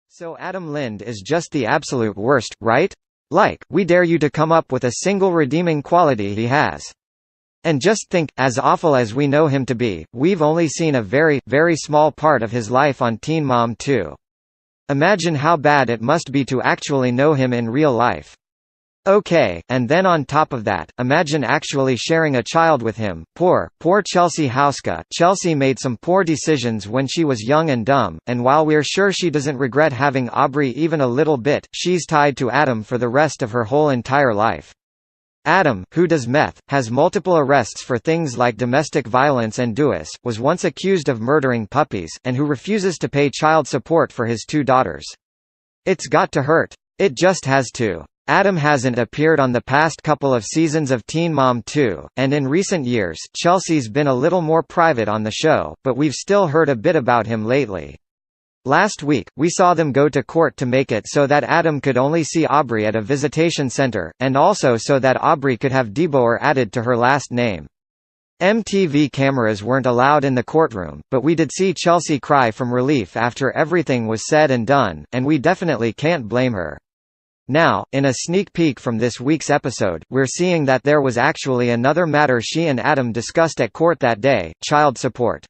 So Adam Lind is just the absolute worst, right? Like, we dare you to come up with a single redeeming quality he has. And just think, as awful as we know him to be, we've only seen a very, very small part of his life on Teen Mom 2. Imagine how bad it must be to actually know him in real life. Okay, and then on top of that, imagine actually sharing a child with him. Poor Chelsea Houska. Chelsea made some poor decisions when she was young and dumb, and while we're sure she doesn't regret having Aubree even a little bit, she's tied to Adam for the rest of her whole entire life. Adam, who does meth, has multiple arrests for things like domestic violence and DUIs, was once accused of murdering puppies, and who refuses to pay child support for his 2 daughters. It's got to hurt. It just has to. Adam hasn't appeared on the past couple of seasons of Teen Mom 2, and in recent years, Chelsea's been a little more private on the show, but we've still heard a bit about him lately. Last week, we saw them go to court to make it so that Adam could only see Aubree at a visitation center, and also so that Aubree could have DUIs added to her last name. MTV cameras weren't allowed in the courtroom, but we did see Chelsea cry from relief after everything was said and done, and we definitely can't blame her. Now, in a sneak peek from this week's episode, we're seeing that there was actually another matter she and Adam discussed at court that day: child support.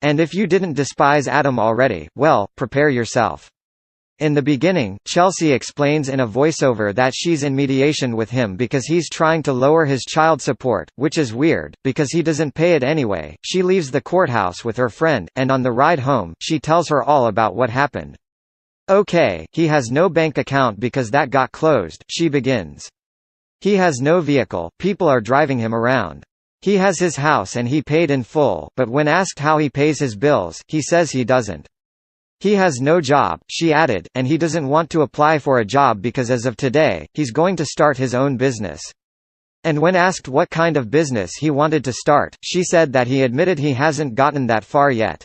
And if you didn't despise Adam already, well, prepare yourself. In the beginning, Chelsea explains in a voiceover that she's in mediation with him because he's trying to lower his child support, which is weird, because he doesn't pay it anyway. She leaves the courthouse with her friend, and on the ride home, she tells her all about what happened. Okay, he has no bank account because that got closed, she begins. He has no vehicle, people are driving him around. He has his house and he paid in full, but when asked how he pays his bills, he says he doesn't. He has no job, she added, and he doesn't want to apply for a job because as of today, he's going to start his own business. And when asked what kind of business he wanted to start, she said that he admitted he hasn't gotten that far yet.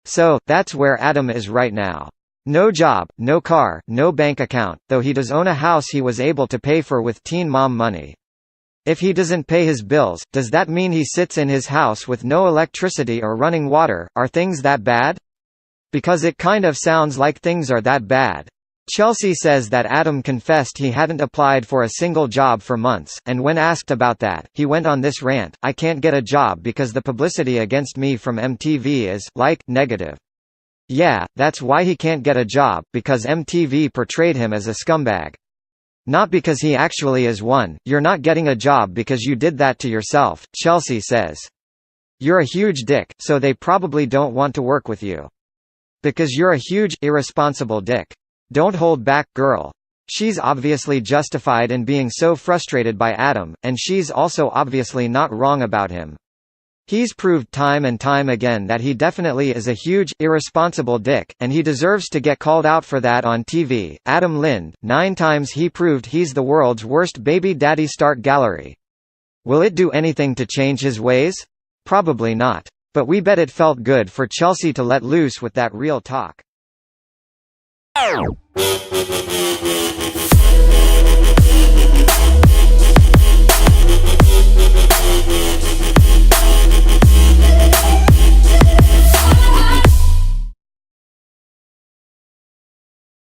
So, that's where Adam is right now. No job, no car, no bank account, though he does own a house he was able to pay for with Teen Mom money. If he doesn't pay his bills, does that mean he sits in his house with no electricity or running water? Are things that bad? Because it kind of sounds like things are that bad. Chelsea says that Adam confessed he hadn't applied for a single job for months, and when asked about that, he went on this rant: "I can't get a job because the publicity against me from MTV is, like, negative." Yeah, that's why he can't get a job, because MTV portrayed him as a scumbag. Not because he actually is one. You're not getting a job because you did that to yourself, Chelsea says. You're a huge dick, so they probably don't want to work with you. Because you're a huge, irresponsible dick. Don't hold back, girl. She's obviously justified in being so frustrated by Adam, and she's also obviously not wrong about him. He's proved time and time again that he definitely is a huge, irresponsible dick, and he deserves to get called out for that on TV. Adam Lind, 9 times he proved he's the world's worst baby daddy. Start gallery. Will it do anything to change his ways? Probably not. But we bet it felt good for Chelsea to let loose with that real talk.